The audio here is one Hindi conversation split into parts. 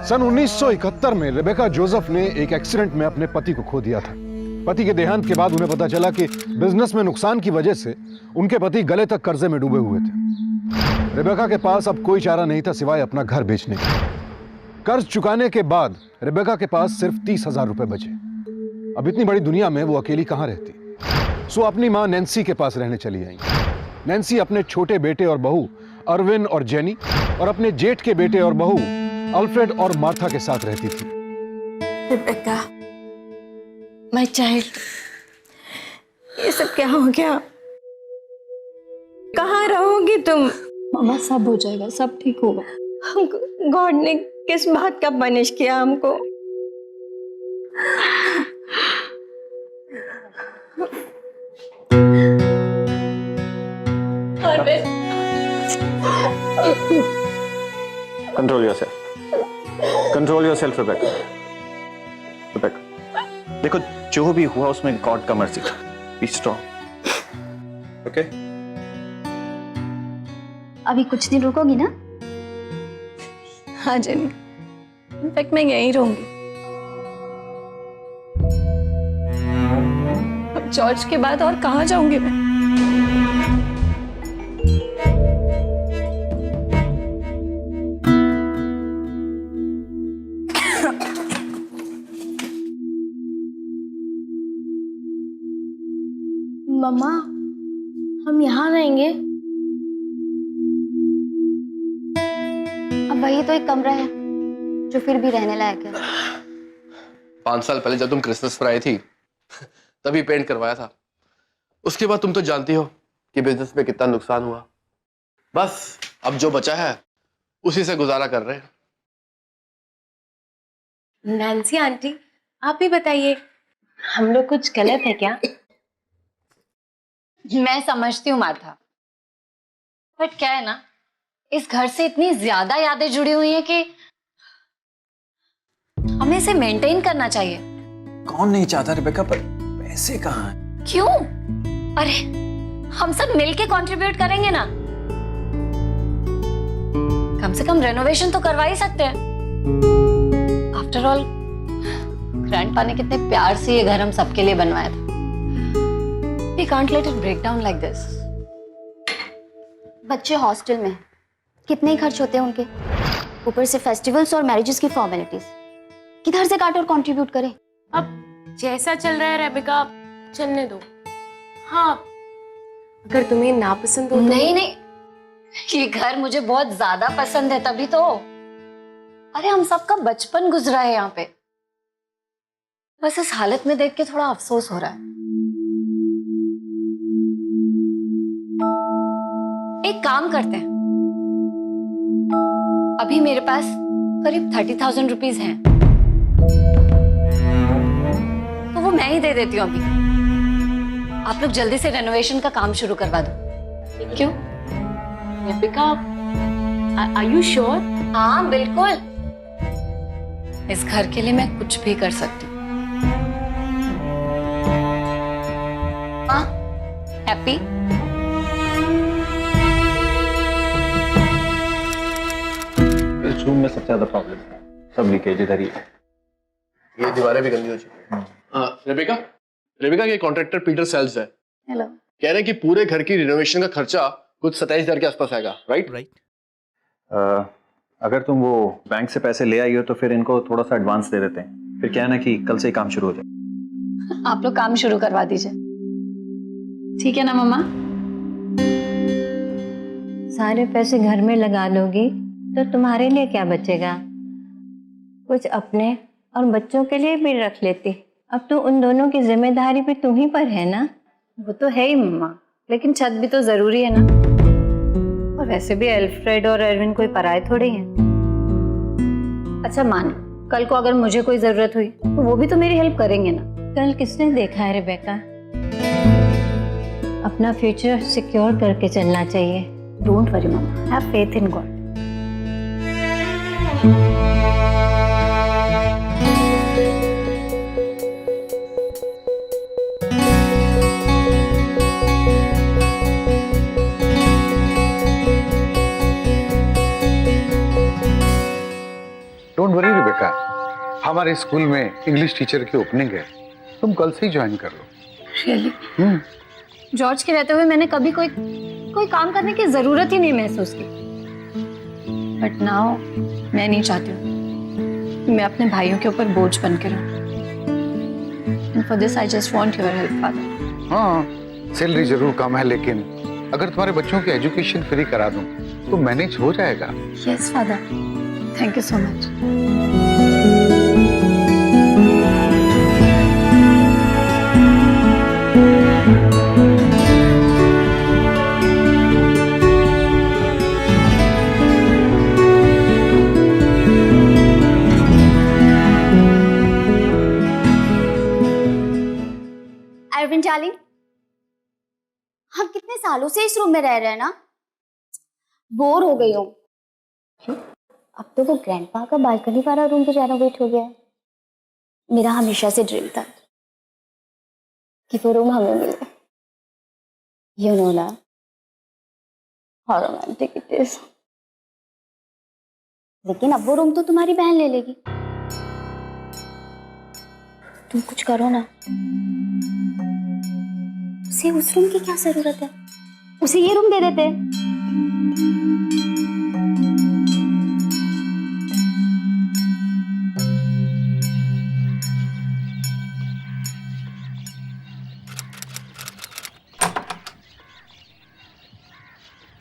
सन 1971 में रेबेका जोसेफ ने एक एक्सीडेंट में अपने पति को खो दिया था। पति के देहांत के बाद उन्हें पता चला कि बिजनेस में नुकसान की वजह से उनके पति गले तक कर्जे में डूबे हुए थे। रेबेका के पास अब कोई चारा नहीं था सिवाय अपना घर बेचने का। कर्ज चुकाने के बाद रेबेका के पास सिर्फ 30,000 रुपए बचे। अब इतनी बड़ी दुनिया में वो अकेली कहां रहती, सो अपनी मां नैन्सी के पास रहने चली आई। नैन्सी अपने छोटे बेटे और बहू अरविन और जेनी और अपने जेठ के बेटे और बहू अल्फ्रेड और मार्था के साथ रहती थी। रेबेका, माय चाइल्ड, ये सब क्या हो गया? कहाँ रहोगी तुम? मामा सब हो जाएगा, सब ठीक होगा। हमको गॉड ने किस बात का पनिश किया हमको? Control yourself. Control yourself, Rebecca. Rebecca. देखो जो भी हुआ उसमें गॉड का मर्जी था। Be strong. Okay? अभी कुछ दिन रुकोगी ना? हाँ जेनी, इनफैक्ट मैं यहीं रहूंगी। अब जॉर्ज के बाद और कहाँ जाऊंगी मैं? मम्मा, हम यहाँ रहेंगे। अब वही तो एक कमरा है जो फिर भी रहने लायक है। 5 साल पहले जब तुम क्रिसमस पर आई थी तभी पेंट करवाया था। उसके बाद तुम तो जानती हो कि बिजनेस में कितना नुकसान हुआ। बस अब जो बचा है उसी से गुजारा कर रहे हैं। नैन्सी आंटी, आप भी बताइए, हम लोग कुछ गलत है क्या? मैं समझती हूँ मार्था, बट क्या है ना, इस घर से इतनी ज्यादा यादें जुड़ी हुई हैं कि हमें इसे मेंटेन करना चाहिए। कौन नहीं चाहता रेबेका, पर पैसे कहाँ हैं? क्यों? अरे हम सब मिलके कंट्रीब्यूट करेंगे ना। कम से कम रेनोवेशन तो करवा ही सकते हैं। आफ्टर ऑल ग्रैंडपा ने कितने प्यार से ये घर हम सबके लिए बनवाया था। We can't let it break down like this. बच्चे हॉस्टल में कितने ही खर्च होते हैं उनके, ऊपर से फेस्टिवल्स और मैरिजेस की फॉर्मेलिटीज। किधर से काट और कंट्रीब्यूट करें? अब जैसा चल रहा है रेबेका, चलने दो। हाँ, अगर तुम्हें नापसंद हो तो... नहीं नहीं, ये घर मुझे बहुत ज्यादा पसंद है, तभी तो। अरे हम सबका बचपन गुजरा है यहाँ पे। बस इस हालत में देख के थोड़ा अफसोस हो रहा है। एक काम करते हैं, अभी मेरे पास करीब 30,000 रुपीज हैं, तो वो मैं ही दे देती हूँ अभी। आप लोग जल्दी से रेनोवेशन का काम शुरू करवा दो। क्यों? Rebecca, are you sure? हाँ बिल्कुल, इस घर के लिए मैं कुछ भी कर सकती हूँ। हाँ, हैप्पी? इस रूम में सबसे ज्यादा प्रॉब्लम है, सब लीकेज इधर ही है। ये दीवारें भी गंदी हो चुकी हैं। रेबेका, रेबेका ये कॉन्ट्रैक्टर पीटर सेल्स है। हेलो। कह रहे हैं कि पूरे घर की रिनोवेशन का खर्चा कुछ 27,000 के आसपास आएगा, राइट? अगर तुम वो बैंक से पैसे ले आई हो तो फिर इनको थोड़ा सा एडवांस दे देते हैं, फिर क्या है ना कि कल से ही काम शुरू हो जाए। आप लोग काम शुरू करवा दीजिए, ठीक है ना मम्मा? सारे पैसे घर में लगा लोगी तो तुम्हारे लिए क्या बचेगा? कुछ अपने और बच्चों के लिए भी रख लेती। अब तो उन दोनों की जिम्मेदारी भी तुम ही पर है ना। वो तो है ही मम्मा, लेकिन छत भी तो जरूरी है ना। और वैसे भी अल्फ्रेड और एरविन कोई पराये थोड़े हैं। अच्छा मान लो कल को अगर मुझे कोई जरूरत हुई तो वो भी तो मेरी हेल्प करेंगे ना। कल किसने देखा है रेबेका? अपना फ्यूचर सिक्योर करके चलना चाहिए। Don't worry mama, have faith in God. Don't worry हमारे स्कूल में इंग्लिश टीचर की ओपनिंग है, तुम कल से ही ज्वाइन कर लो। रियली? जॉर्ज के रहते हुए मैंने कभी कोई काम करने की जरूरत ही नहीं महसूस की, बट नाउ मैं नहीं चाहती हूँ कि मैं अपने भाइयों के ऊपर बोझ बन के रहूं। And for this I just want your help, father. हाँ, सैलरी जरूर कम है, लेकिन अगर तुम्हारे बच्चों की एजुकेशन फ्री करा दूं तो मैनेज हो जाएगा। Yes, father. Thank you so much. Arvind Charlie, हम कितने सालों से इस रूम में रह रहे हैं ना, बोर हो गई हूँ। अब तो वो ग्रैंडपा का बालकनी वाला रूम भी रेनोवेट हो गया है। मेरा हमेशा से ड्रीम था कि वो रूम हमें मिले। यू नो ना हाउ रोमांटिक इट इज। लेकिन अब वो रूम तो तुम्हारी बहन ले लेगी। तुम कुछ करो ना, उसे उस रूम की क्या जरूरत है, उसे ये रूम दे देते।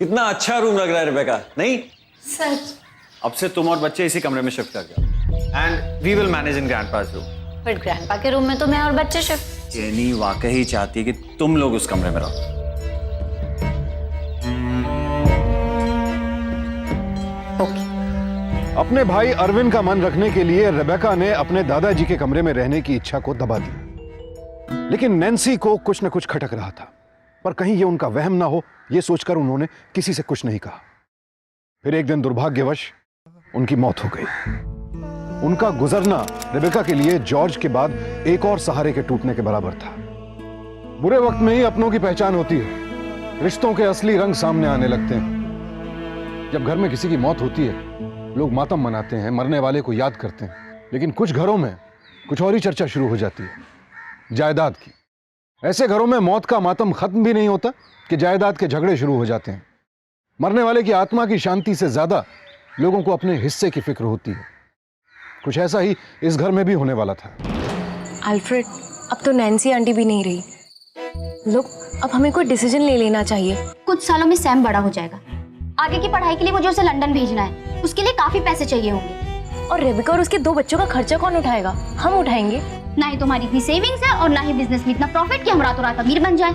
कितना अच्छा रूम लग रहा है रेबेका, नहीं? सच? अब से तुम और बच्चे इसी कमरे में शिफ्ट कर जाओ and we will manage in grandpa's room. But grandpa के रूम में तो मैं और बच्चे शिफ्ट। जेनी वाकई चाहती है कि तुम लोग उस कमरे में रहो। अपने भाई अरविंद का मन रखने के लिए रेबेका ने अपने दादाजी के कमरे में रहने की इच्छा को दबा दिया, लेकिन नैन्सी को कुछ न कुछ खटक रहा था। पर कहीं ये उनका वहम ना हो, ये सोचकर उन्होंने किसी से कुछ नहीं कहा। फिर एक दिन दुर्भाग्यवश उनकी मौत हो गई। उनका गुजरना रेबेका के लिए जॉर्ज के बाद एक और सहारे के टूटने के बराबर था। बुरे वक्त में ही अपनों की पहचान होती है, रिश्तों के असली रंग सामने आने लगते हैं। जब घर में किसी की मौत होती है, लोग मातम मनाते हैं, मरने वाले को याद करते हैं, लेकिन कुछ घरों में कुछ और ही चर्चा शुरू हो जाती है, जायदाद की। ऐसे घरों में मौत का मातम खत्म भी नहीं होता कि जायदाद के झगड़े शुरू हो जाते हैं। मरने वाले की आत्मा की शांति से ज्यादा लोगों को अपने हिस्से की फिक्र होती है। कुछ ऐसा ही इस घर में भी होने वाला था। अल्फ्रेड, अब तो नैन्सी आंटी भी नहीं रही। लोग, अब हमें कोई डिसीजन ले लेना चाहिए। कुछ सालों में सैम बड़ा हो जाएगा। आगे की पढ़ाई के लिए मुझे उसे लंदन भेजना है, उसके लिए काफी पैसे चाहिए होंगे। और रेबिका और उसके 2 बच्चों का खर्चा कौन उठाएगा? हम उठाएंगे। ना ही तुम्हारी इतनी सेविंग्स है और ना ही बिजनेस में इतना प्रॉफिट कि हम रातों रात अमीर बन जाए।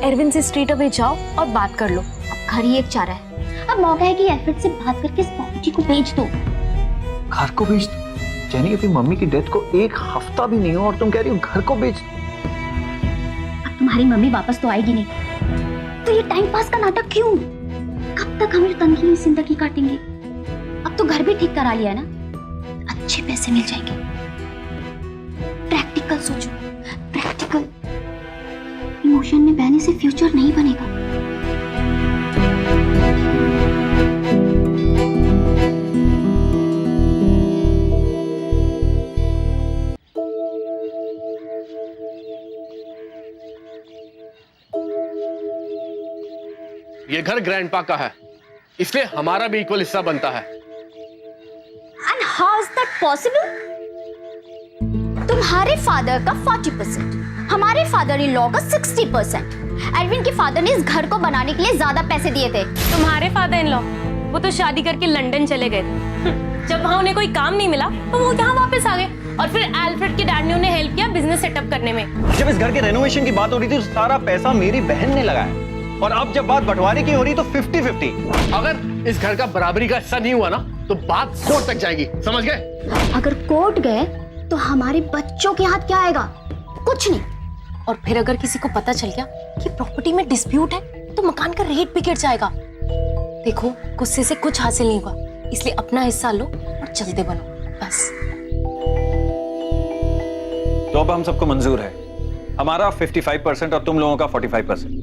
एरविन से स्ट्रीट अवे जाओ और बात कर लो। अब घर ही एक चारा है, अब मौका है कि एफर्ट से बात करके इस प्रॉपर्टी को बेच दो। घर को बेच दो? जेनी, अभी मम्मी की डेथ को 1 हफ्ता भी नहीं हो और तुम कह रही हो घर को बेच दो? अब तुम्हारी मम्मी वापस तो आएगी नहीं, तो ये टाइम पास का नाटक क्यों? कब तक हम तंगी जिंदगी काटेंगे? अब तो घर भी ठीक करा लिया ना, अच्छे पैसे मिल जाएंगे। प्रैक्टिकल सोचो, प्रैक्टिकल। इमोशन में बहने से फ्यूचर नहीं बनेगा। ये घर ग्रैंडपा का है, इसलिए हमारा भी इक्वल हिस्सा बनता है। And how is that possible? तुम्हारे फादर का 40%, हमारे फादर इन लॉ का 60%। एडविन के फादर ने इस घर को बनाने के लिए ज्यादा पैसे दिए थे। तुम्हारे फादर इन लॉ, वो तो शादी करके लंदन चले गए थे। जब वहां उन्हें कोई काम नहीं मिला तो वो यहाँ वापस आ गए। और फिर एल्फ्रेड के डैड ने उन्हें हेल्प किया बिजनेस सेटअप करने में। जब इस घर के रेनोवेशन की बात हो रही थी तो सारा पैसा मेरी बहन ने लगाया, और अब जब बात बंटवारे की हो रही तो 50-50। अगर इस घर का बराबरी का हिस्सा नहीं हुआ ना तो बात कोर्ट तक जाएगी, समझ गए? अगर कोर्ट गए तो हमारे बच्चों के हाथ क्या आएगा? कुछ नहीं। और फिर अगर किसी को पता चल गया कि प्रॉपर्टी में डिस्प्यूट है तो मकान का रेट भी गिर जाएगा। देखो, गुस्से से कुछ हासिल नहीं हुआ, इसलिए अपना हिस्सा लो और चलते बनो, बस। तो अब हम सबको मंजूर है, हमारा 55% और तुम लोगों का 45%।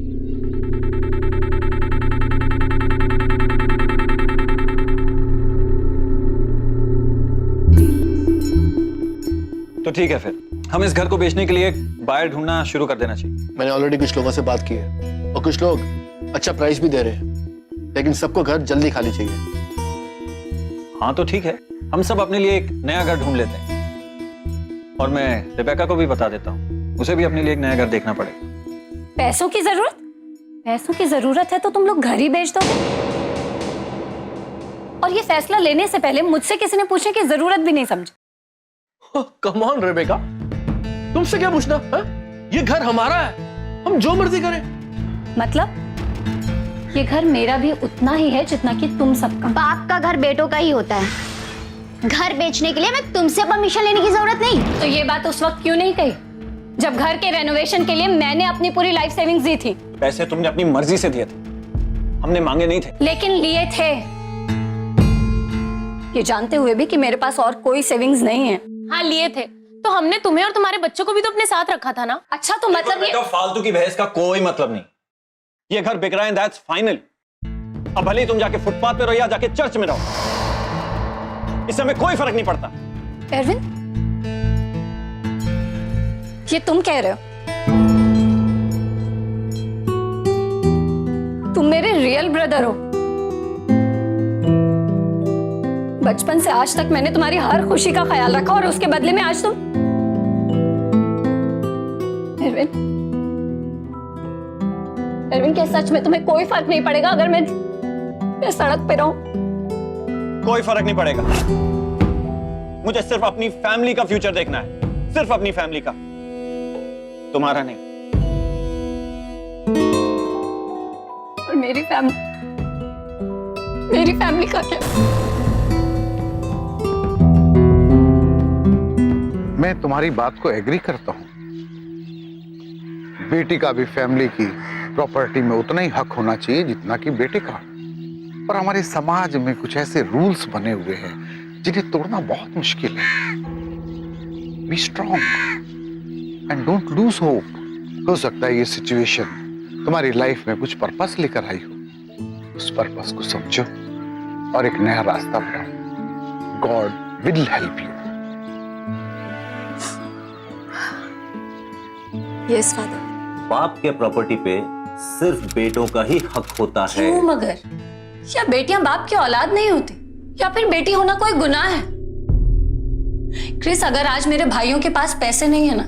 ठीक है, फिर हम इस घर को बेचने के लिए एक बायर ढूंढना शुरू कर देना चाहिए। मैंने ऑलरेडी कुछ लोगों से बात की है और कुछ लोग अच्छा प्राइस भी दे रहे हैं, लेकिन सबको घर जल्दी खाली चाहिए। हाँ तो ठीक है, हम सब अपने लिए एक नया घर ढूंढ लेते हैं और मैं रिबेका को भी बता देता हूँ, उसे भी अपने लिए एक नया घर देखना पड़ेगा। पैसों की जरूरत? पैसों की जरूरत है तो तुम लोग घर ही बेच दो। और ये फैसला लेने से पहले मुझसे किसी ने पूछने की जरूरत भी नहीं समझी। कम ऑन रेबेका, तुमसे क्या पूछना है? ये घर हमारा है, हम जो मर्जी करें। मतलब ये घर मेरा भी उतना ही है जितना कि तुम सबका। बाप का घर बेटों का ही होता है। घर बेचने के लिए मैं तुमसे परमिशन लेने की जरूरत नहीं। तो ये बात उस वक्त क्यों नहीं कही जब घर के रेनोवेशन के लिए मैंने अपनी पूरी लाइफ सेविंग्स दी थी? पैसे तुमने अपनी मर्जी से दिए थे, हमने मांगे नहीं थे। लेकिन लिए थे, ये जानते हुए भी कि मेरे पास और कोई सेविंग्स नहीं है। हाँ लिए थे, तो हमने तुम्हें और तुम्हारे बच्चों को भी तो अपने साथ रखा था ना। अच्छा तो मतलब ये तो फालतू की बहस का कोई मतलब नहीं। ये घर बिक रहा है, दैट्स फाइनल। अब भले ही तुम जाके फुटपाथ पे रहो या जाके चर्च में रहो, इससे हमें कोई फर्क नहीं पड़ता। एरविन, ये तुम कह रहे हो? तुम मेरे रियल ब्रदर हो। बचपन से आज तक मैंने तुम्हारी हर खुशी का ख्याल रखा और उसके बदले में आज तुम। एरविन, क्या सच में तुम्हें कोई फर्क नहीं पड़ेगा अगर मैं सड़क पे रहूं? कोई फर्क नहीं पड़ेगा, मुझे सिर्फ अपनी फैमिली का फ्यूचर देखना है, सिर्फ अपनी फैमिली का, तुम्हारा नहीं। और मेरी फैमिली का क्या? मैं तुम्हारी बात को एग्री करता हूं। बेटी का भी फैमिली की प्रॉपर्टी में उतना ही हक होना चाहिए जितना कि बेटे का। पर हमारे समाज में कुछ ऐसे रूल्स बने हुए हैं जिन्हें तोड़ना बहुत मुश्किल है। Be strong and don't lose hope. हो सकता है ये सिचुएशन तुम्हारी लाइफ में कुछ पर्पस लेकर आई हो, उस पर्पस को समझो और एक नया रास्ता बनाओ। God will help you. Yes father. बाप के प्रॉपर्टी पे सिर्फ बेटों का ही हक होता है। क्यों मगर? क्या बेटियां बाप की औलाद नहीं होती? या फिर बेटी होना कोई गुनाह है? क्रिस, अगर आज मेरे भाइयों के पास पैसे नहीं है ना,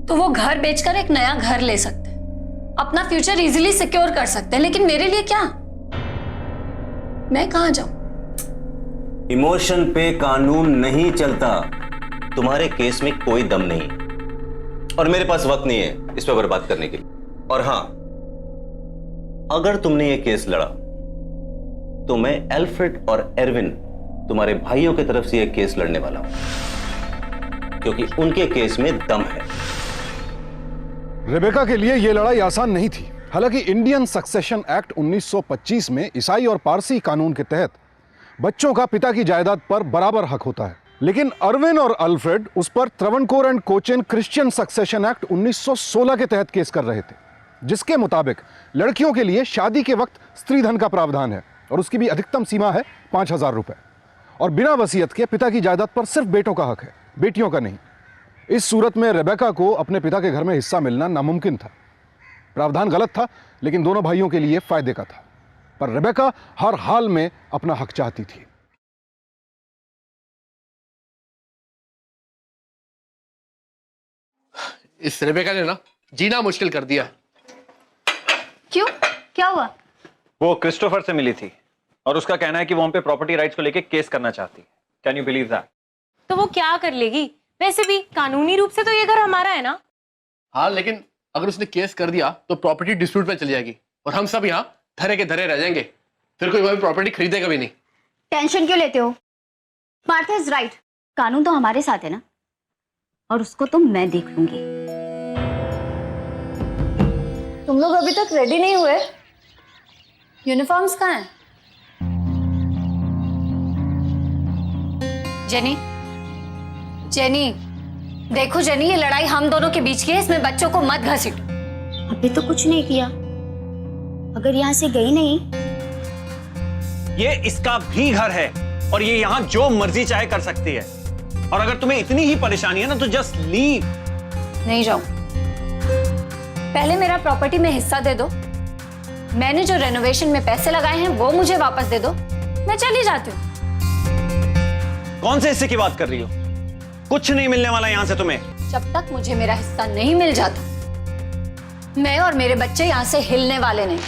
तो वो घर बेचकर एक नया घर ले सकते हैं, अपना फ्यूचर इजीली सिक्योर कर सकते हैं, लेकिन मेरे लिए क्या? मैं कहां जाऊं? इमोशन पे कानून नहीं चलता। तुम्हारे केस में कोई दम नहीं और मेरे पास वक्त नहीं है इस पर बर्बाद करने के लिए। और हां, अगर तुमने ये केस लड़ा तो मैं एल्फ्रेड और एरविन तुम्हारे भाइयों की तरफ से ये केस लड़ने वाला हूं, क्योंकि उनके केस में दम है। रेबेका के लिए यह लड़ाई आसान नहीं थी। हालांकि इंडियन सक्सेशन एक्ट 1925 में ईसाई और पारसी कानून के तहत बच्चों का पिता की जायदाद पर बराबर हक होता है, लेकिन अर्विन और अल्फ्रेड उस पर त्रवणकोर एंड कोचेन क्रिश्चियन सक्सेशन एक्ट 1916 के तहत केस कर रहे थे, जिसके मुताबिक लड़कियों के लिए शादी के वक्त स्त्रीधन का प्रावधान है और उसकी भी अधिकतम सीमा है 5,000 रुपए, और बिना वसीयत के पिता की जायदाद पर सिर्फ बेटों का हक है, बेटियों का नहीं। इस सूरत में रेबेका को अपने पिता के घर में हिस्सा मिलना नामुमकिन था। प्रावधान गलत था, लेकिन दोनों भाइयों के लिए फायदे का था। पर रेबेका हर हाल में अपना हक चाहती थी। इस रेबेका ने ना जीना मुश्किल कर दिया। क्यों? क्या हुआ? वो क्रिस्टोफर से मिली थी और उसका कहना है कि वो हम पे प्रॉपर्टी राइट्स को लेके केस करना चाहती है। Can you believe that? तो वो क्या कर लेगी? वैसे भी कानूनी रूप से तो ये घर हमारा है ना। हाँ, लेकिन अगर उसने केस कर दिया तो प्रॉपर्टी डिस्प्यूट में चली जाएगी और हम सब यहाँ धरे के धरे रह जाएंगे, फिर कोई हमारी प्रॉपर्टी खरीदेगा भी नहीं। टेंशन क्यों लेते हो? मार्था इज राइट, कानून तो हमारे साथ है ना, और उसको तो मैं देख लूंगी। तुम लोग अभी तक रेडी नहीं हुए? यूनिफॉर्म्स कहाँ हैं? जेनी, जेनी, देखो जेनी, ये लड़ाई हम दोनों के बीच की है, इसमें बच्चों को मत घसीटो। अभी तो कुछ नहीं किया, अगर यहाँ से गई नहीं। ये इसका भी घर है और ये यहाँ जो मर्जी चाहे कर सकती है। और अगर तुम्हें इतनी ही परेशानी है ना तो जस्ट लीव। नहीं जाऊं। पहले मेरा प्रॉपर्टी में हिस्सा दे दो, मैंने जो रेनोवेशन में पैसे लगाए हैं वो मुझे वापस दे दो, मैं चली जाती हूँ। कौन से हिस्से की बात कर रही हो? कुछ नहीं मिलने वाला यहां से तुम्हें। जब तक मुझे मेरा हिस्सा नहीं मिल जाता, मैं और मेरे बच्चे यहाँ से हिलने वाले नहीं।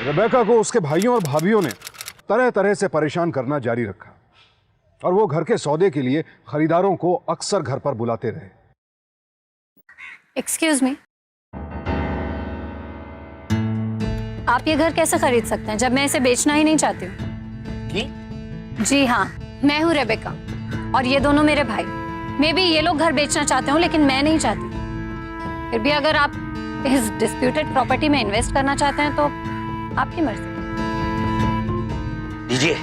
रेबेका को उसके भाइयों और भाभीियों ने तरह तरह से परेशान करना जारी रखा और वो घर के सौदे के लिए खरीदारों को अक्सर घर पर बुलाते रहे। एक्सक्यूज मी, आप ये घर कैसे खरीद सकते हैं जब मैं इसे बेचना ही नहीं चाहती हूँ? जी हाँ, मैं हूँ रेबेका और ये दोनों मेरे भाई। मे बी ये लोग घर बेचना चाहते हो लेकिन मैं नहीं चाहती। फिर भी अगर आप इस डिस्प्यूटेड प्रॉपर्टी में इन्वेस्ट करना चाहते हैं तो आपकी मर्जी। दीजिए।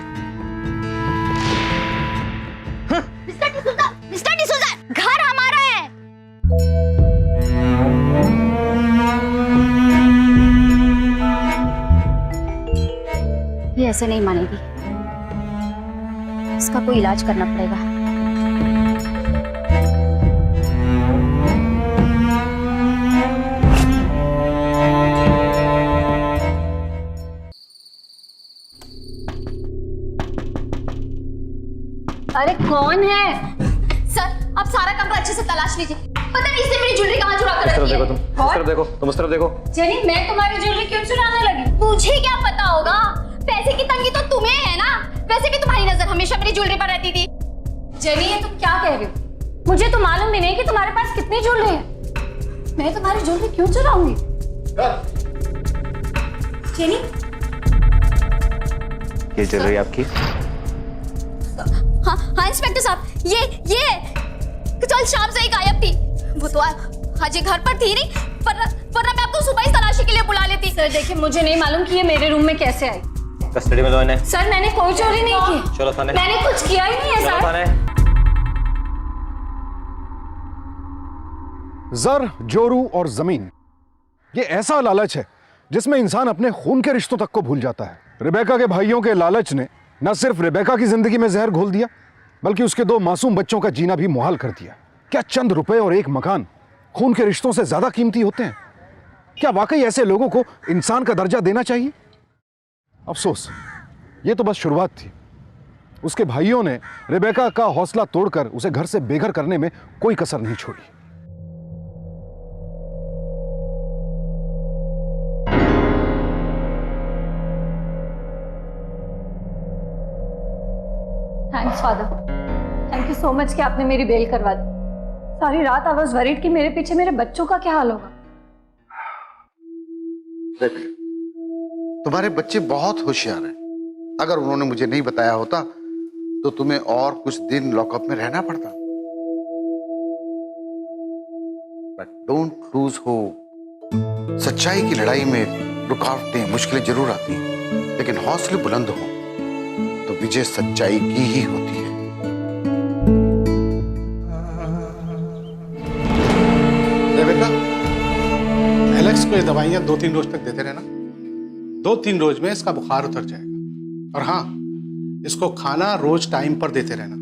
मिस्टर डिसूजा, घर हमारा है। ये ऐसे नहीं मानेगी, इसका कोई इलाज करना पड़ेगा। अरे कौन है? सर, आप सारा कमरा अच्छे से तलाश लीजिए। पता नहीं इसने मेरी ज्वेलरी कहाँ चुरा कर रखी है। देखो तुम, उस तरफ देखो, तुम उस तरफ देखो। जेनी, मैं तुम्हारी ज्वेलरी क्यों चुराने लगी? मुझे क्या पता होगा, पैसे की तंगी तो तुम्हें है ना। वैसे भी तुम्हारी नजर हमेशा मेरी ज्वेलरी पर रहती थी। जेनी, ये तुम क्या कह रही हो? मुझे तो मालूम भी नहीं कि तुम्हारे पास कितनी ज्वेलरी है। मैं तुम्हारी ज्वेलरी क्यों चुराऊंगी? जेनी, ये ज्वेलरी आपकी? हाँ इंस्पेक्टर साहब, ये कल शाम से ही गायब थी। वो तो आज ये घर पर थी नहीं, वरना मैं आपको सुबह ही तलाशी के लिए बुला लेती। सर देखिए, मुझे नहीं मालूम कि ये मेरे रूम में कैसे आई। कस्टडी में लो इन्हें। सर मैंने कोई चोरी नहीं की। चलो थाने। मैंने कुछ किया ही नहीं है चलो सर। थाने। जर, जोरू और जमीन, ये ऐसा लालच है जिसमें इंसान अपने खून के रिश्तों तक को भूल जाता है। रेबेका के भाइयों के लालच ने न सिर्फ रेबेका की जिंदगी में जहर घोल दिया, बल्कि उसके 2 मासूम बच्चों का जीना भी मुहाल कर दिया। क्या चंद रुपए और एक मकान खून के रिश्तों से ज्यादा कीमती होते हैं? क्या वाकई ऐसे लोगों को इंसान का दर्जा देना चाहिए? अफसोस, ये तो बस शुरुआत थी। उसके भाइयों ने रेबेका का हौसला तोड़कर उसे घर से बेघर करने में कोई कसर नहीं छोड़ी। Thanks father, thank you so much कि आपने मेरी बेल करवा दी। सारी रात आई वाज वरीड कि मेरे पीछे मेरे बच्चों का क्या हाल होगा। तुम्हारे बच्चे बहुत होशियार हैं। अगर उन्होंने मुझे नहीं बताया होता तो तुम्हें और कुछ दिन लॉकअप में रहना पड़ता। But don't lose hope. सच्चाई की लड़ाई में रुकावटें, मुश्किलें जरूर आती हैं, लेकिन हौसले बुलंद हो तो विजय सच्चाई की ही होती है। बेटा, एलेक्स को ये दवाइयां 2-3 रोज तक देते रहना। 2-3 रोज में इसका बुखार उतर जाएगा। और हाँ, इसको खाना रोज टाइम पर देते रहना।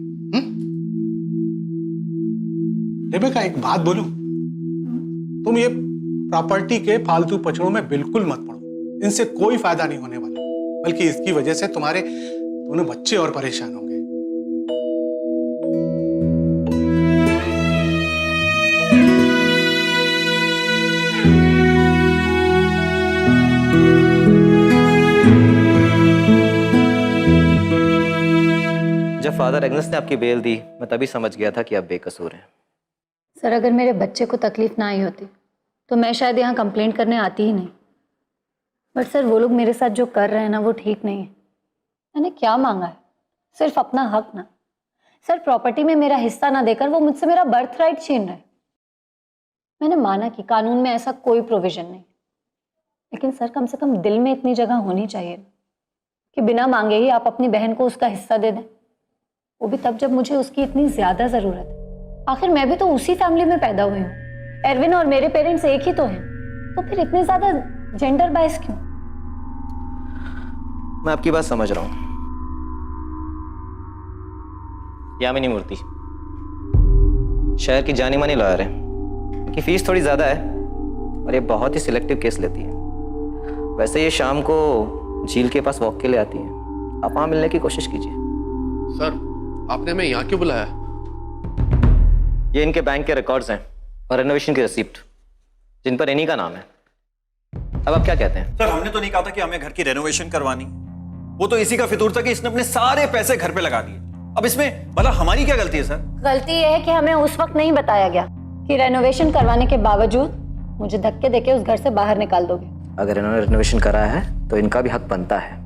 रेबेका, एक बात बोलूं, तुम ये प्रॉपर्टी के फालतू पचड़ों में बिल्कुल मत पड़ो। इनसे कोई फायदा नहीं होने वाला, बल्कि इसकी वजह से तुम्हारे दोनों बच्चे और परेशान होंगे। जब फादर एग्नेस ने आपकी बेल दी, मैं तभी समझ गया था कि आप बेकसूर हैं। सर, अगर मेरे बच्चे को तकलीफ ना आई होती तो मैं शायद यहाँ कंप्लेंट करने आती ही नहीं। बट सर, वो लोग मेरे साथ जो कर रहे हैं ना, वो ठीक नहीं है। मैंने क्या मांगा है? सिर्फ अपना हक ना। सर, प्रॉपर्टी में मेरा हिस्सा ना देकर वो मुझसे मेरा बर्थ राइट छीन रहे। मैंने माना कि कानून में ऐसा कोई प्रोविजन नहीं, लेकिन सर कम से कम दिल में इतनी जगह होनी चाहिए कि बिना मांगे ही आप अपनी बहन को उसका हिस्सा दे दें, वो भी तब जब मुझे उसकी इतनी ज्यादा जरूरत है। आखिर मैं भी तो उसी फैमिली में पैदा हुई हूँ। एरविन और मेरे पेरेंट्स एक ही तो हैं, तो फिर इतने ज्यादा जेंडर बायस क्यों? मैं आपकी बात समझ रहा हूं। यामिनी मूर्ति, शहर की जानी मानी लॉयर है, इनकी फीस थोड़ी ज़्यादा है और ये बहुत ही सिलेक्टिव केस लेती है। वैसे ये शाम को झील के पास वॉक के लिए आती है, आप वहाँ मिलने की कोशिश कीजिए। सर, आपने हमें यहाँ क्यों बुलाया? ये इनके बैंक के रिकॉर्ड्स हैं और रेनोवेशन की रिसिप्ट जिन पर इन्हीं का नाम है। अब आप क्या कहते हैं? सर, हमने तो नहीं कहा था कि हमें घर की रेनोवेशन करवानी। वो तो इसी का फितूर था कि इसने अपने सारे पैसे घर पे लगा दिए। अब इसमें भला हमारी क्या गलती है सर? गलती यह है कि हमें उस वक्त नहीं बताया गया कि रेनोवेशन करवाने के बावजूद मुझे धक्के देके उस घर से बाहर निकाल दोगे। अगर इन्होंने रेनोवेशन कराया है तो इनका भी हक बनता है।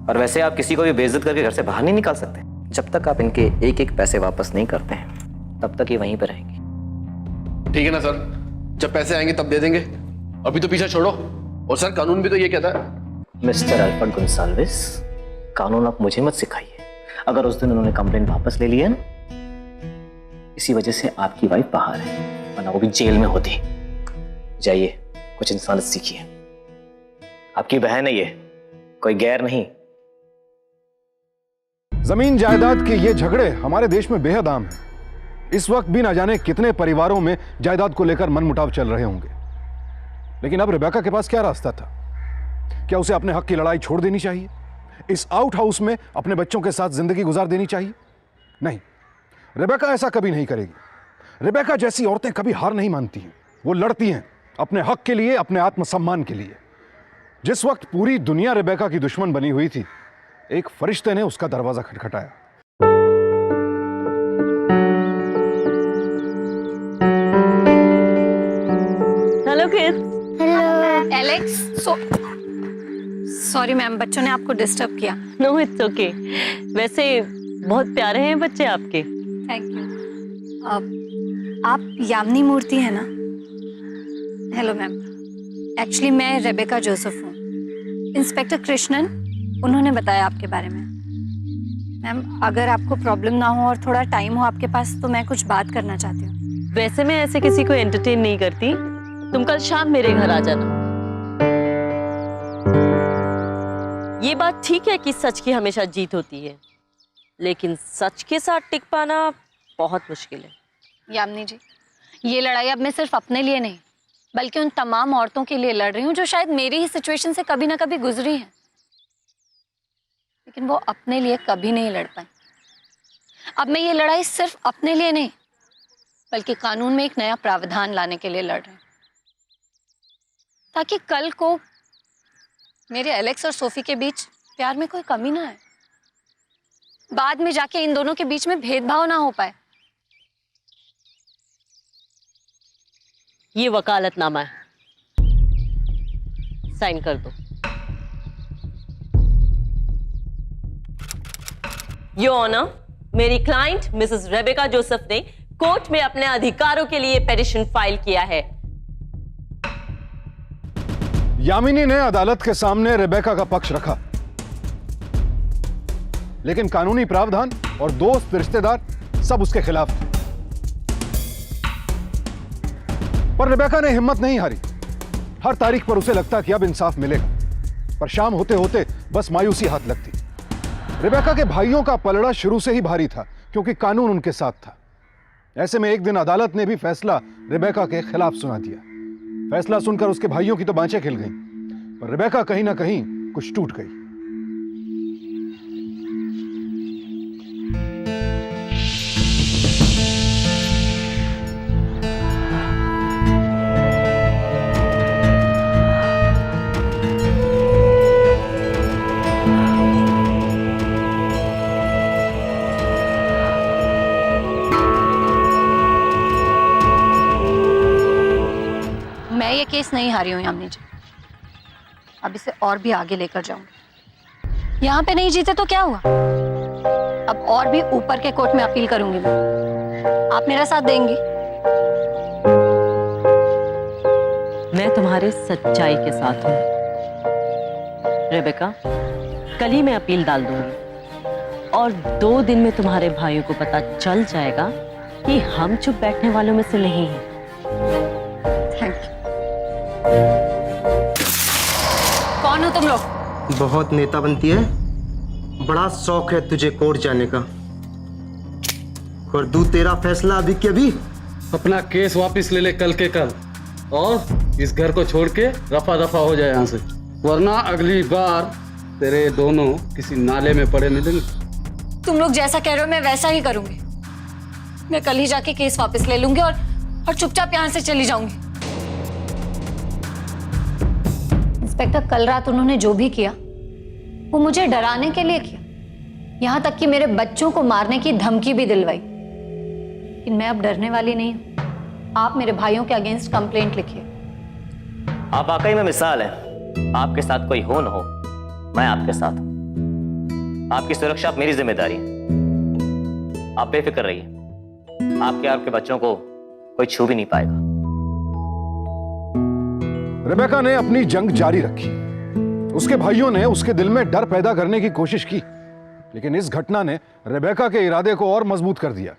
और वैसे आप किसी को भी बेइज्जत करके घर से बाहर नहीं निकाल सकते। जब तक आप इनके एक एक पैसे वापस नहीं करते हैं तब तक ये वहीं पर रहेंगी। ठीक है ना सर, जब पैसे आएंगे तब दे देंगे, अभी तो पीछा छोड़ो। और सर, कानून भी तो ये कहता है। मिस्टर अल्फर्ड गोंसाल्विस, कानून आप मुझे मत सिखाइए। अगर उस दिन उन्होंने कंप्लेंट वापस ले लिया ना, इसी वजह से आपकी वाइफ बाहर है, वरना वो भी जेल में होती। जाइए, कुछ इंसानियत सीखिए। आपकी बहन है ये, कोई गैर नहीं। जमीन जायदाद के ये झगड़े हमारे देश में बेहद आम हैं। इस वक्त भी ना जाने कितने परिवारों में जायदाद को लेकर मनमुटाव चल रहे होंगे। लेकिन अब रेबेका के पास क्या रास्ता था? क्या उसे अपने हक की लड़ाई छोड़ देनी चाहिए? इस आउट हाउस में अपने बच्चों के साथ जिंदगी गुजार देनी चाहिए? नहीं, रेबेका ऐसा कभी नहीं करेगी। रेबेका जैसी औरतें कभी हार नहीं मानती हैं। वो लड़ती हैं अपने हक के लिए, अपने आत्मसम्मान के लिए। जिस वक्त पूरी दुनिया रेबेका की दुश्मन बनी हुई थी, एक फरिश्ते ने उसका दरवाजा खटखटाया। Hello kids. Alex, sorry ma'am, बच्चों ने आपको डिस्टर्ब किया। No, it's okay. वैसे बहुत प्यारे हैं बच्चे आपके। Thank you. आप यामिनी मूर्ति है ना? हेलो मैम, एक्चुअली मैं रेबेका जोसेफ हूँ। इंस्पेक्टर कृष्णन, उन्होंने बताया आपके बारे में। मैम, अगर आपको प्रॉब्लम ना हो और थोड़ा टाइम हो आपके पास तो मैं कुछ बात करना चाहती हूँ। वैसे मैं ऐसे किसी को एंटरटेन नहीं करती। तुम कल शाम मेरे घर आ जाना। ये बात ठीक है कि सच की हमेशा जीत होती है, लेकिन सच के साथ टिक पाना बहुत मुश्किल है। यामिनी जी, ये लड़ाई अब मैं सिर्फ अपने लिए नहीं बल्कि उन तमाम औरतों के लिए लड़ रही हूँ जो शायद मेरी ही सिचुएशन से कभी ना कभी गुजरी हैं, लेकिन वो अपने लिए कभी नहीं लड़ पाई। अब मैं ये लड़ाई सिर्फ अपने लिए नहीं बल्कि कानून में एक नया प्रावधान लाने के लिए लड़ रही हूँ, ताकि कल को मेरे एलेक्स और सोफी के बीच प्यार में कोई कमी ना आए, बाद में जाके इन दोनों के बीच में भेदभाव ना हो पाए। ये वकालतनामा है, साइन कर दो। योर ऑनर, मेरी क्लाइंट मिसेस रेबेका जोसेफ ने कोर्ट में अपने अधिकारों के लिए पेटिशन फाइल किया है। यामिनी ने अदालत के सामने रेबेका का पक्ष रखा, लेकिन कानूनी प्रावधान और दोस्त रिश्तेदार सब उसके खिलाफ थे। पर रेबेका ने हिम्मत नहीं हारी। हर तारीख पर उसे लगता कि अब इंसाफ मिलेगा, पर शाम होते होते बस मायूसी हाथ लगती। रेबेका के भाइयों का पलड़ा शुरू से ही भारी था, क्योंकि कानून उनके साथ था। ऐसे में एक दिन अदालत ने भी फैसला रेबेका के खिलाफ सुना दिया। फैसला सुनकर उसके भाइयों की तो बांछें खिल गईं, पर रेबेका कहीं ना कहीं कुछ टूट गई। मैं ये केस नहीं हारी हूँ यामिनी जी, अब इसे और भी आगे लेकर जाऊंगी। यहाँ पे नहीं जीते तो क्या हुआ, अब और भी ऊपर के कोर्ट में अपील करूंगी मैं। आप मेरा साथ देंगी? मैं तुम्हारे सच्चाई के साथ हूँ रेबेका। कल ही मैं अपील डाल दूंगी और 2 दिन में तुम्हारे भाइयों को पता चल जाएगा कि हम चुप बैठने वालों में से नहीं हैं। Thank you. कौन हो तुम लोग? बहुत नेता बनती है, बड़ा शौक है तुझे कोर्ट जाने का। कर दूं तेरा फैसला अभी के अभी। अपना केस वापस ले ले कल के कल, और इस घर को छोड़ के रफा दफा हो जाए यहाँ से, वरना अगली बार तेरे दोनों किसी नाले में पड़े मिलेंगे। तुम लोग जैसा कह रहे हो मैं वैसा ही करूंगी। मैं कल ही जाके केस वापस ले लूंगी और चुपचाप यहाँ से चली जाऊंगी। इंस्पेक्टर, कल रात उन्होंने जो भी किया वो मुझे डराने के लिए किया, यहां तक कि मेरे बच्चों को मारने की धमकी भी दिलवाई। लेकिन मैं अब डरने वाली नहीं हूं। आप मेरे भाइयों के अगेंस्ट कंप्लेंट लिखिए। आप वाकई में मिसाल है। आपके साथ कोई हो न हो, मैं आपके साथ हूं। आपकी सुरक्षा अब मेरी जिम्मेदारी है। आप बेफिक्र रहिए, आपके और आपके बच्चों को कोई छू भी नहीं पाएगा। रेबेका ने अपनी जंग जारी रखी। उसके भाइयों ने उसके दिल में डर पैदा करने की कोशिश की, लेकिन इस घटना ने रेबेका के इरादे को और मजबूत कर दिया।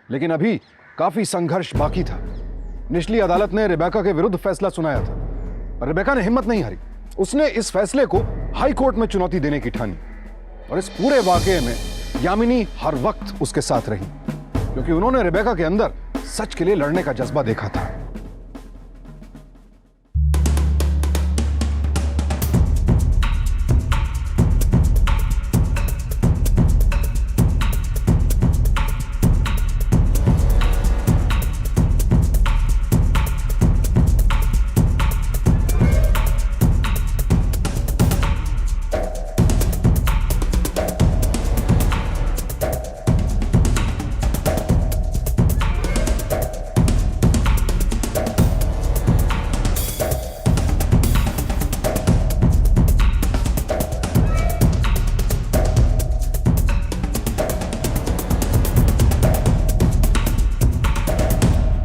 लेकिन अभी काफी संघर्ष बाकी था। निचली अदालत ने रेबेका के विरुद्ध फैसला सुनाया था, पर रेबेका ने हिम्मत नहीं हारी। उसने इस फैसले को हाई कोर्ट में चुनौती देने की ठानी, और इस पूरे वाकये में यामिनी हर वक्त उसके साथ रही, क्योंकि उन्होंने रेबेका के अंदर सच के लिए लड़ने का जज्बा देखा था।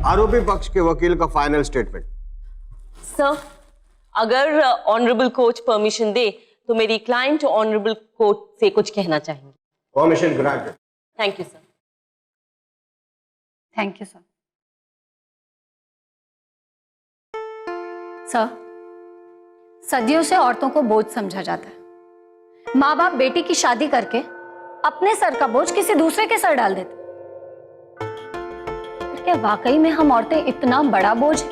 आरोपी पक्ष के वकील का फाइनल स्टेटमेंट। सर, अगर ऑनरेबल कोर्ट परमिशन दे तो मेरी क्लाइंट ऑनरेबल कोर्ट से कुछ कहना चाहेंगे। Permission granted. Thank you sir. Thank you sir. Sir, सदियों से औरतों को बोझ समझा जाता है। माँ बाप बेटी की शादी करके अपने सर का बोझ किसी दूसरे के सर डाल देते। क्या वाकई में हम औरतें इतना बड़ा बोझ हैं?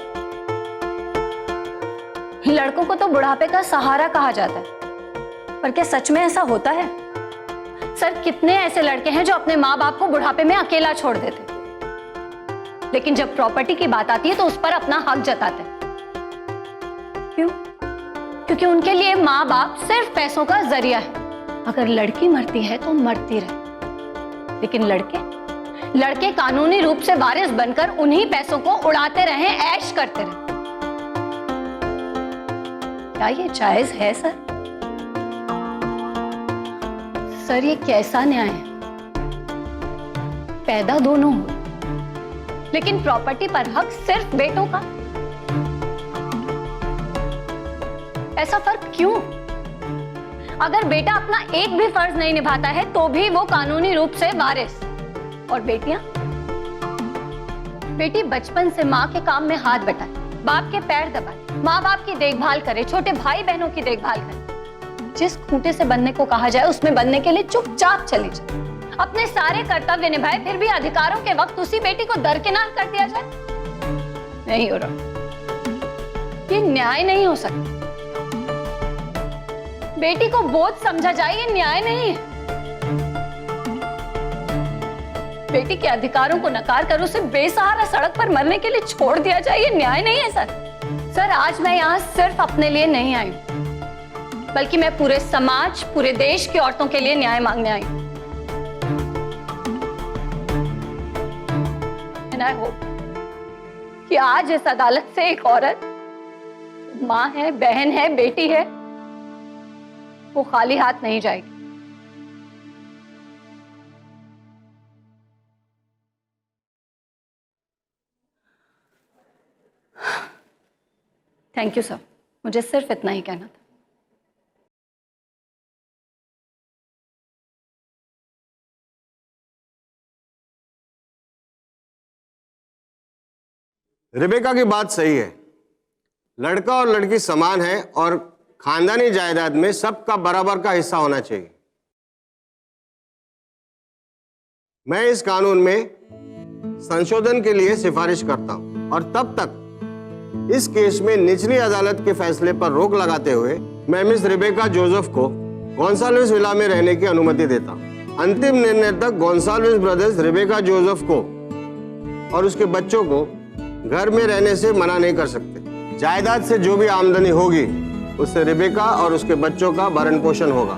लड़कों को तो बुढ़ापे का सहारा कहा जाता है, पर क्या सच में ऐसा होता है? सर, कितने ऐसे लड़के हैं जो अपने माँ बाप को बुढ़ापे में अकेला छोड़ देते, लेकिन जब प्रॉपर्टी की बात आती है तो उस पर अपना हक जताते हैं। क्यों? क्योंकि उनके लिए माँ बाप सिर्फ पैसों का जरिया है। अगर लड़की मरती है तो मरती रहे, लेकिन लड़के कानूनी रूप से वारिस बनकर उन्हीं पैसों को उड़ाते रहे, ऐश करते रहे। क्या ये जायज है सर? सर, ये कैसा न्याय है? पैदा दोनों हो, लेकिन प्रॉपर्टी पर हक सिर्फ बेटों का। ऐसा फर्क क्यों? अगर बेटा अपना एक भी फर्ज नहीं निभाता है तो भी वो कानूनी रूप से वारिस, और बेटी बचपन से माँ के काम में हाथ बटाए, बाप के पैर दबाए, माँ बाप की देखभाल करे, छोटे भाई बहनों की देखभाल करे। जिस खूंटे से बनने को कहा जाए उसमें बनने के लिए चुपचाप चली जाए, अपने सारे कर्तव्य निभाए, फिर भी अधिकारों के वक्त उसी बेटी को दरकिनार कर दिया जाए। नहीं हो रहा, ये न्याय नहीं हो सकता। बेटी को बोझ समझा जाए, ये न्याय नहीं है। बेटी के अधिकारों को नकार कर उसे बेसहारा सड़क पर मरने के लिए छोड़ दिया जाए, ये न्याय नहीं है सर। सर, आज मैं यहाँ सिर्फ अपने लिए नहीं आई हूँ, बल्कि मैं पूरे समाज, पूरे देश की औरतों के लिए न्याय मांगने आई हूँ। एंड आई होप कि आज इस अदालत से एक औरत, माँ है, बहन है, बेटी है, वो खाली हाथ नहीं जाएगी। थैंक यू सर, मुझे सिर्फ इतना ही कहना था। रेबेका की बात सही है। लड़का और लड़की समान है और खानदानी जायदाद में सबका बराबर का हिस्सा होना चाहिए। मैं इस कानून में संशोधन के लिए सिफारिश करता हूं और तब तक इस केस में निचली अदालत के फैसले पर रोक लगाते हुए मैं मिस रिबेका जोसेफ को गोंसाल्विस विला में रहने की अनुमति देता हूं। अंतिम निर्णय तक गोंसाल्विस ब्रदर्स रिबेका जोसेफ को और उसके बच्चों को घर में रहने से मना नहीं कर सकते। जायदाद से जो भी आमदनी होगी उससे रिबेका और उसके बच्चों का भरण पोषण होगा।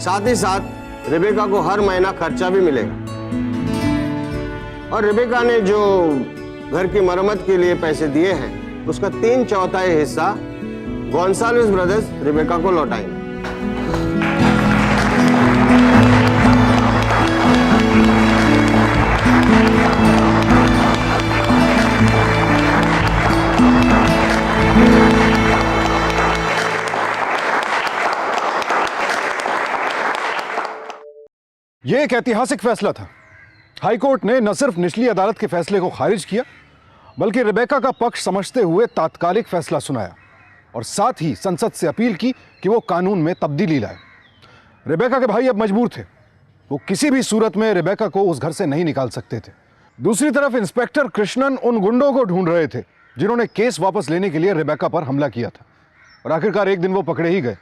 साथ ही साथ रिबेका को हर महीना खर्चा भी मिलेगा और रिबेका ने जो घर की मरम्मत के लिए पैसे दिए हैं उसका 3/4 हिस्सा गोंसाल्विस ब्रदर्स रिबेका को लौटाएंगे। यह एक ऐतिहासिक फैसला था। हाईकोर्ट ने न सिर्फ निचली अदालत के फैसले को खारिज किया बल्कि रिबेका का पक्ष समझते हुए तात्कालिक फैसला सुनाया और साथ ही संसद से अपील की कि वो कानून में तब्दीली लाए। रिबेका के भाई अब मजबूर थे, वो किसी भी सूरत में रिबेका को उस घर से नहीं निकाल सकते थे। दूसरी तरफ इंस्पेक्टर कृष्णन उन गुंडों को ढूंढ रहे थे जिन्होंने केस वापस लेने के लिए रिबेका पर हमला किया था और आखिरकार एक दिन वो पकड़े ही गए।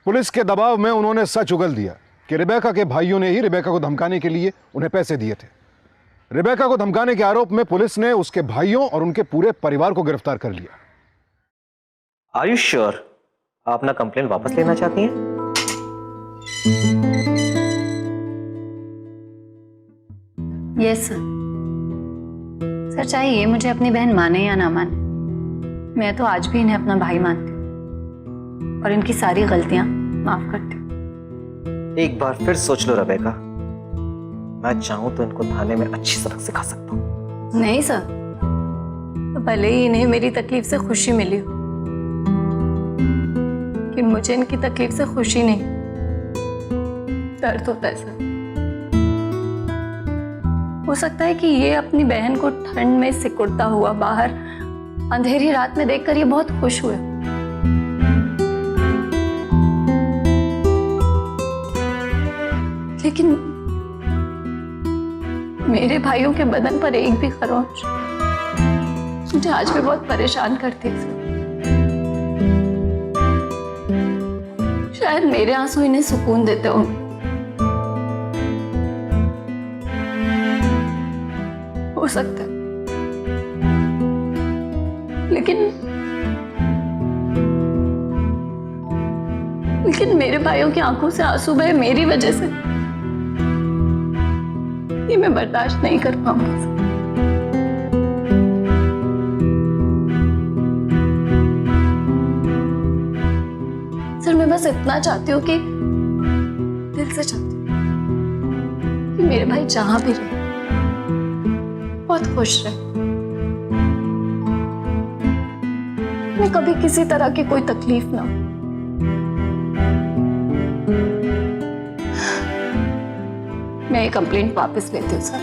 पुलिस के दबाव में उन्होंने सच उगल दिया कि रिबेका के भाइयों ने ही रिबेका को धमकाने के लिए उन्हें पैसे दिए थे। रिबेका को धमकाने के आरोप में पुलिस ने उसके भाइयों और उनके पूरे परिवार को गिरफ्तार कर लिया। आर यू श्योर आप अपना कंप्लेंट वापस लेना चाहती हैं? Yes sir. सर चाहे ये मुझे अपनी बहन माने या ना माने, मैं तो आज भी इन्हें अपना भाई मानती हूँ और इनकी सारी गलतियां माफ करती हूँ। एक बार फिर सोच लो रिबेका, मैं चाहूं तो इनको थाने में अच्छी सबक सिखा सकता हूँ। नहीं सर, तो भले ही इन्हें मेरी तकलीफ से खुशी मिली हो, कि मुझे इनकी तकलीफ से खुशी नहीं, दर्द होता है सर। हो सकता है कि ये अपनी बहन को ठंड में सिकुड़ता हुआ बाहर अंधेरी रात में देखकर ये बहुत खुश हुए, लेकिन मेरे भाइयों के बदन पर एक भी खरोंच मुझे आज भी बहुत परेशान करती है। शायद मेरे आंसू इन्हें सुकून देते होंगे। हो सकता है, लेकिन मेरे भाइयों की आंखों से आंसू बहे मेरी वजह से, ये मैं बर्दाश्त नहीं कर पाऊंगी। सर मैं बस इतना चाहती हूँ कि दिल से चाहती हूँ कि मेरे भाई जहां भी रहे बहुत खुश रहे, मैं कभी किसी तरह की कोई तकलीफ ना हो। मैं ये कंप्लेंट वापस लेती हूँ सर।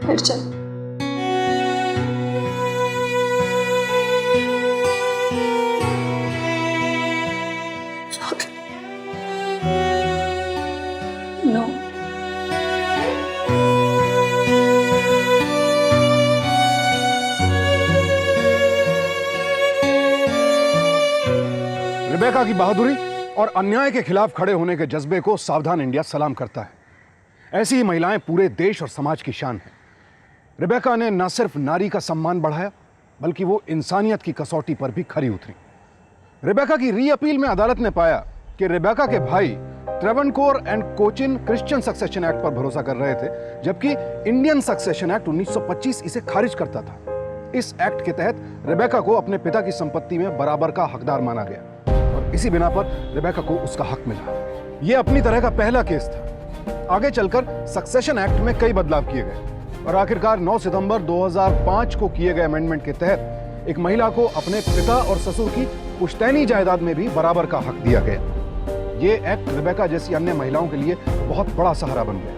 फिर चल। नो। रिबेका की बहादुरी और अन्याय के खिलाफ खड़े होने के जज्बे को सावधान इंडिया सलाम करता है। ऐसी ही महिलाएं पूरे देश और समाज की शान हैं। रिबेका ने न सिर्फ नारी का सम्मान बढ़ाया बल्कि वो इंसानियत की कसौटी पर भी खरी उतरी। रिबेका की री अपील में अदालत ने पाया कि रिबेका के भाई Travancore and Cochin Christian succession act पर भरोसा कर रहे थे, जबकि इंडियन सक्सेशन एक्ट 1925 इसे खारिज करता था। इस एक्ट के तहत रिबेका को अपने पिता की संपत्ति में बराबर का हकदार माना गया और इसी बिना पर रिबेका को उसका हक मिला। यह अपनी तरह का पहला केस था। आगे चलकर सक्सेशन एक्ट में कई बदलाव किए गए और आखिरकार 9 सितंबर 2005 को किए गए अमेंडमेंट के तहत एक महिला को अपने पिता और ससुर की पुश्तैनी जायदाद में भी बराबर का हक दिया गया। यह एक्ट रिबेका जैसी अन्य महिलाओं के लिए बहुत बड़ा सहारा बन गया।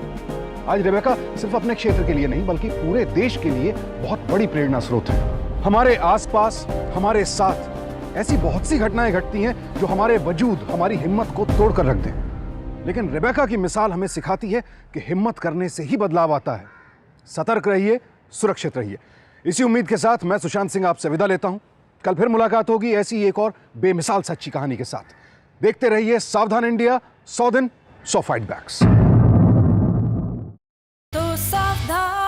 आज रिबेका सिर्फ अपने क्षेत्र के लिए नहीं बल्कि पूरे देश के लिए बहुत बड़ी प्रेरणा स्रोत है। हमारे आसपास, हमारे साथ ऐसी बहुत सी घटनाएं घटती हैं जो हमारे वजूद, हमारी हिम्मत को तोड़ कर रख दें। लेकिन रेबेका की मिसाल हमें सिखाती है कि हिम्मत करने से ही बदलाव आता है। सतर्क रहिए, सुरक्षित रहिए। इसी उम्मीद के साथ मैं सुशांत सिंह आपसे विदा लेता हूं। कल फिर मुलाकात होगी ऐसी एक और बेमिसाल सच्ची कहानी के साथ। देखते रहिए सावधान इंडिया, 100 दिन 100 फाइट बैक्स। तो सावधान